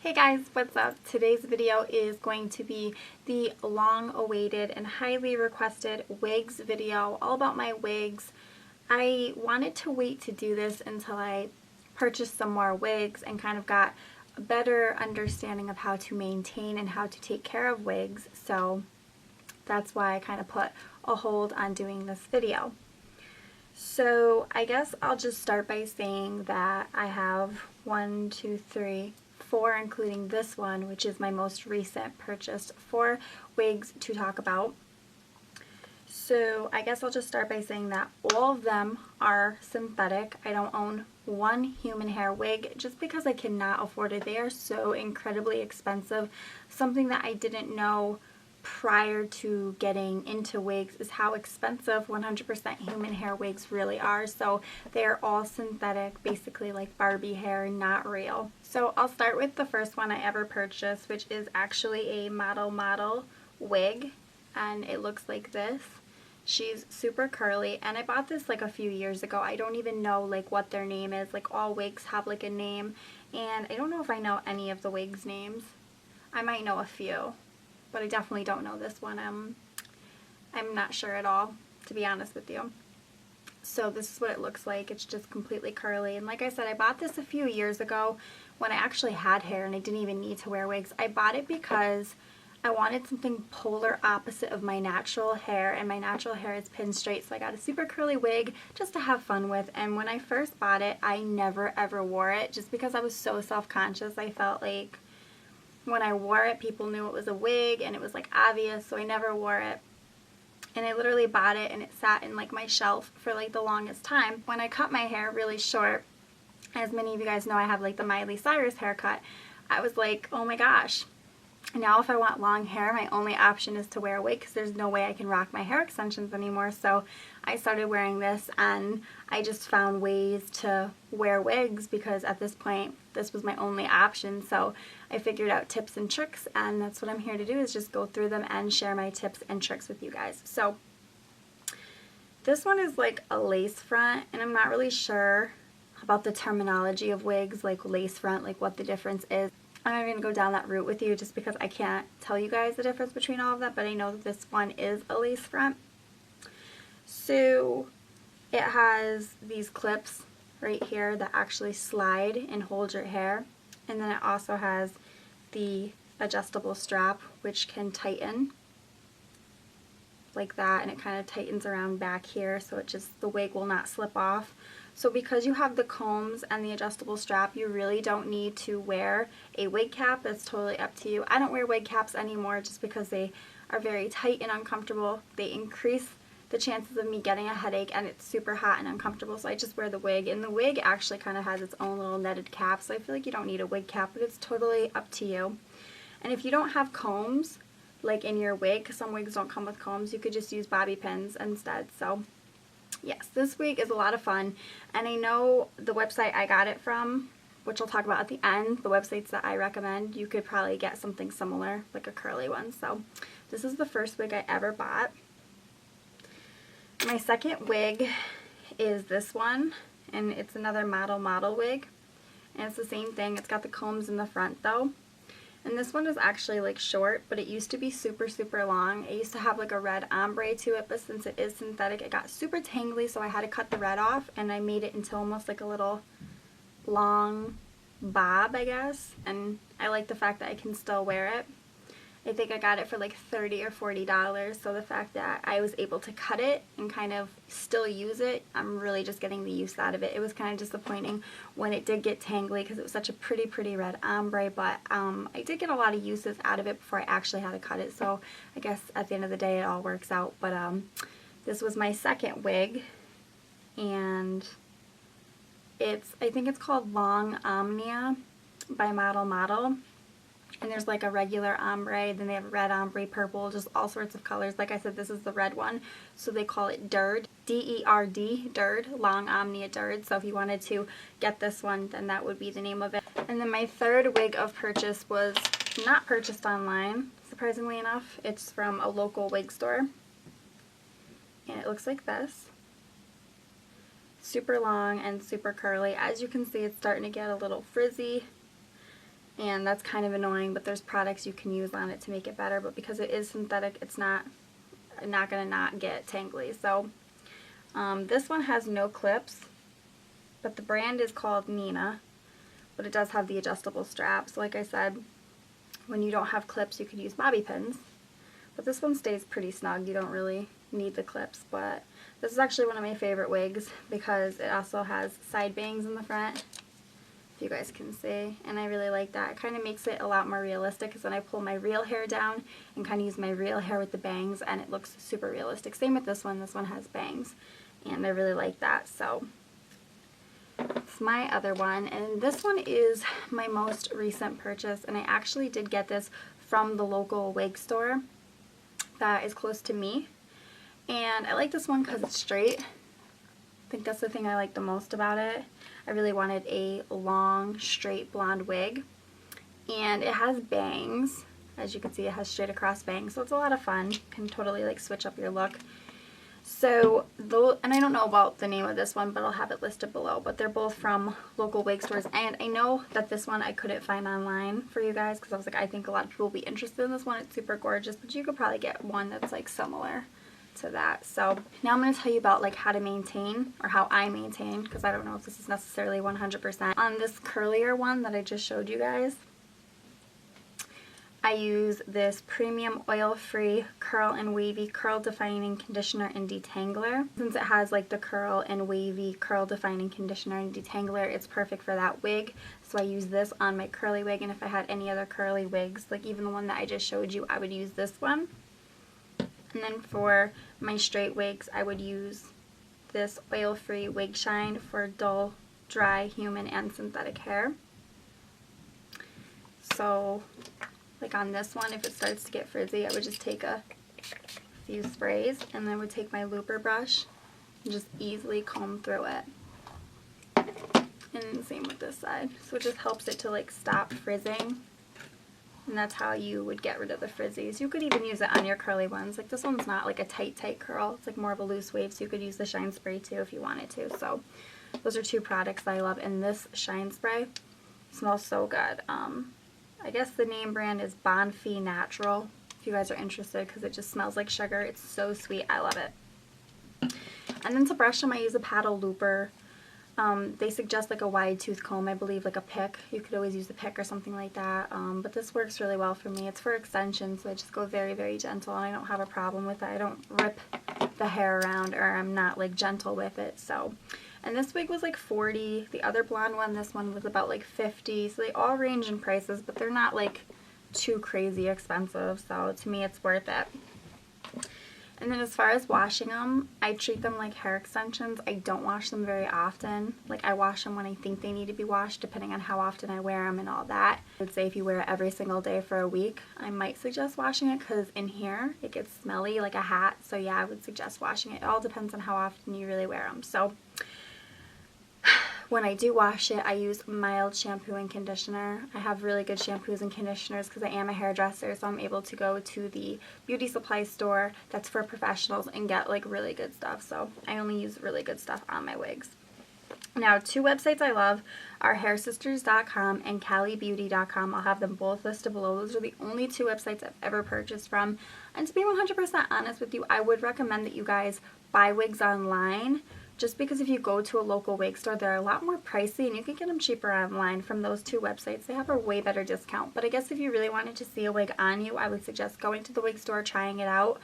Hey guys, what's up? Today's video is going to be the long-awaited and highly requested wigs video, all about my wigs. I wanted to wait to do this until I purchased some more wigs and kind of got a better understanding of how to maintain and how to take care of wigs, so that's why I kind of put a hold on doing this video. So I guess I'll just start by saying that I have 4, including this one, which is my most recent purchase, 4 wigs to talk about. So I guess I'll just start by saying that all of them are synthetic. I don't own one human hair wig just because I cannot afford it. They are so incredibly expensive. Something that I didn't know prior to getting into wigs is how expensive 100% human hair wigs really are. So they're all synthetic, basically like Barbie hair, not real. So I'll start with the first one I ever purchased, which is actually a model wig, and it looks like this. She's super curly, and I bought this like a few years ago. I don't even know like what their name is. Like all wigs have like a name, and I don't know if I know any of the wigs names. I might know a few, but I definitely don't know this one. I'm not sure at all, to be honest with you. So this is what it looks like. It's just completely curly, and like I said, I bought this a few years ago when I actually had hair and I didn't even need to wear wigs. I bought it because I wanted something polar opposite of my natural hair, and my natural hair is pin straight, so I got a super curly wig just to have fun with. And when I first bought it, I never ever wore it just because I was so self-conscious. I felt like when I wore it, people knew it was a wig and it was like obvious, so I never wore it. And I literally bought it and it sat in like my shelf for like the longest time. When I cut my hair really short, as many of you guys know, I have like the Miley Cyrus haircut, I was like, oh my gosh, now if I want long hair, my only option is to wear a wig because there's no way I can rock my hair extensions anymore. So I started wearing this, and I just found ways to wear wigs because at this point this was my only option. So I figured out tips and tricks, and that's what I'm here to do, is just go through them and share my tips and tricks with you guys. So this one is like a lace front, and I'm not really sure about the terminology of wigs, like lace front, like what the difference is. I'm not going to go down that route with you just because I can't tell you guys the difference between all of that, but I know that this one is a lace front. So it has these clips right here that actually slide and hold your hair, and then it also has the adjustable strap which can tighten like that, and it kind of tightens around back here, so it just, the wig will not slip off. So because you have the combs and the adjustable strap, you really don't need to wear a wig cap. It's totally up to you. I don't wear wig caps anymore just because they are very tight and uncomfortable. They increase the chances of me getting a headache, and it's super hot and uncomfortable, so I just wear the wig. And the wig actually kind of has its own little netted cap, so I feel like you don't need a wig cap, but it's totally up to you. And if you don't have combs like in your wig, because some wigs don't come with combs, you could just use bobby pins instead. So yes, this wig is a lot of fun, and I know the website I got it from, which I'll talk about at the end, the websites that I recommend, you could probably get something similar, like a curly one. So this is the first wig I ever bought. My second wig is this one, and it's another model wig, and it's the same thing. It's got the combs in the front though. And this one is actually like short, but it used to be super long. It used to have like a red ombre to it, but since it is synthetic, it got super tangly, so I had to cut the red off, and I made it into almost like a little long bob, I guess. And I like the fact that I can still wear it. I think I got it for like $30 or $40, so the fact that I was able to cut it and kind of still use it, I'm really just getting the use out of it. It was kind of disappointing when it did get tangly because it was such a pretty red ombre, but I did get a lot of uses out of it before I actually had to cut it, so I guess at the end of the day it all works out. But this was my second wig, and I think it's called Long Omnia by Model. And there's like a regular ombre, then they have red ombre, purple, just all sorts of colors. Like I said, this is the red one, so they call it Derd, D-E-R-D, Derd, Long Omnia Derd. So if you wanted to get this one, then that would be the name of it. And then my third wig of purchase was not purchased online, surprisingly enough. It's from a local wig store, and it looks like this. Super long and super curly. As you can see, it's starting to get a little frizzy. and that's kind of annoying, but there's products you can use on it to make it better, but because it is synthetic, it's not gonna not get tangly. So this one has no clips, but the brand is called Nina, but it does have the adjustable straps. Like I said, when you don't have clips, you could use bobby pins, but this one stays pretty snug. You don't really need the clips, but this is actually one of my favorite wigs because it also has side bangs in the front, if you guys can see, and I really like that. It kind of makes it a lot more realistic because then I pull my real hair down and kind of use my real hair with the bangs, and it looks super realistic. Same with this one. This one has bangs, and I really like that. So it's my other one, and this one is my most recent purchase, and I actually did get this from the local wig store that is close to me, and I like this one because it's straight. I think that's the thing I like the most about it. I really wanted a long, straight blonde wig, and it has bangs. As you can see, it has straight across bangs, so it's a lot of fun. You can totally like switch up your look. So, and I don't know about the name of this one, but I'll have it listed below, but they're both from local wig stores, and I know that this one I couldn't find online for you guys because I was like, I think a lot of people will be interested in this one. It's super gorgeous, but you could probably get one that's like similar to that. So now I'm going to tell you about like how to maintain, or how I maintain, because I don't know if this is necessarily 100%. On this curlier one that I just showed you guys, I use this premium oil-free curl and wavy curl defining conditioner and detangler. Since it has like the curl and wavy curl defining conditioner and detangler, it's perfect for that wig. So I use this on my curly wig, and if I had any other curly wigs, like even the one that I just showed you, I would use this one. And then for my straight wigs, I would use this oil-free wig shine for dull, dry, human, and synthetic hair. So like on this one, if it starts to get frizzy, I would just take a few sprays, and then I would take my looper brush and just easily comb through it. And same with this side. So it just helps it to like stop frizzing. And that's how you would get rid of the frizzies. You could even use it on your curly ones. Like this one's not like a tight curl. It's like more of a loose wave, so you could use the shine spray too if you wanted to. So those are two products that I love. And this shine spray smells so good. I guess the name brand is Bonfie Natural, if you guys are interested, because it just smells like sugar. It's so sweet. I love it. And then to brush them, I use a paddle looper. They suggest like a wide tooth comb, I believe, like a pick. You could always use a pick or something like that, but this works really well for me. It's for extensions, so I just go very, very gentle, and I don't have a problem with it. I don't rip the hair around, or I'm not like gentle with it. So, and this wig was like $40. The other blonde one, this one was about like $50. So they all range in prices, but they're not like too crazy expensive. So to me, it's worth it. And then as far as washing them, I treat them like hair extensions. I don't wash them very often. Like I wash them when I think they need to be washed, depending on how often I wear them and all that. I would say if you wear it every single day for a week, I might suggest washing it, because in here it gets smelly like a hat. So yeah, I would suggest washing it. It all depends on how often you really wear them. So when I do wash it, I use mild shampoo and conditioner. I have really good shampoos and conditioners because I am a hairdresser, so I'm able to go to the beauty supply store that's for professionals and get like really good stuff. So I only use really good stuff on my wigs. Now, two websites I love are hairsisters.com and calibeauty.com. I'll have them both listed below. Those are the only two websites I've ever purchased from. And to be 100% honest with you, I would recommend that you guys buy wigs online, just because if you go to a local wig store, they're a lot more pricey, and you can get them cheaper online from those two websites. They have a way better discount. But I guess if you really wanted to see a wig on you, I would suggest going to the wig store, trying it out,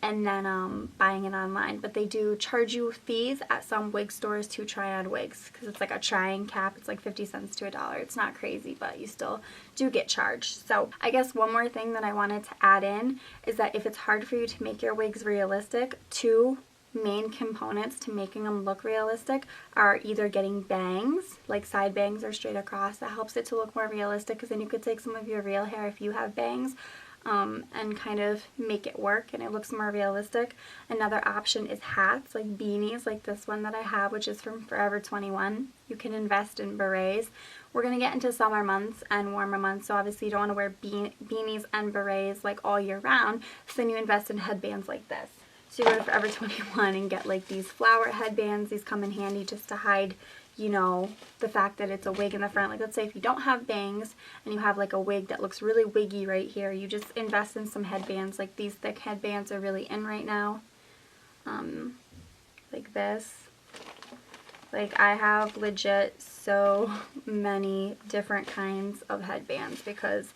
and then buying it online. But they do charge you fees at some wig stores to try on wigs, because it's like a trying cap. It's like 50 cents to $1. It's not crazy, but you still do get charged. So I guess one more thing that I wanted to add in is that if it's hard for you to make your wigs realistic, two main components to making them look realistic are either getting bangs, like side bangs or straight across. That helps it to look more realistic, because then you could take some of your real hair if you have bangs and kind of make it work and it looks more realistic. Another option is hats, like beanies, like this one that I have, which is from Forever 21. You can invest in berets. We're going to get into summer months and warmer months, so obviously you don't want to wear beanies and berets like all year round, so then you invest in headbands like this. So you go to Forever 21 and get like these flower headbands. These come in handy just to hide, you know, the fact that it's a wig in the front. Like let's say if you don't have bangs and you have like a wig that looks really wiggy right here, you just invest in some headbands. Like these thick headbands are really in right now. Like this. Like I have legit so many different kinds of headbands because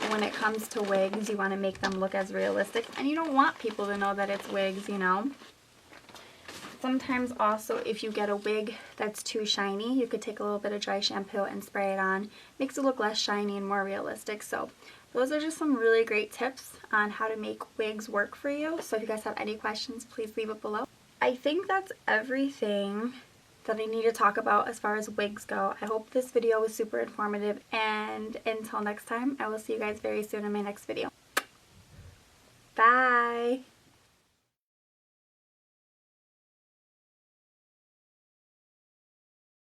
when it comes to wigs, you want to make them look as realistic and you don't want people to know that it's wigs, you know. Sometimes also if you get a wig that's too shiny, you could take a little bit of dry shampoo and spray it on. Makes it look less shiny and more realistic. So those are just some really great tips on how to make wigs work for you. So if you guys have any questions, please leave it below. I think that's everything that I need to talk about as far as wigs go. I hope this video was super informative, and until next time, I will see you guys very soon in my next video. Bye!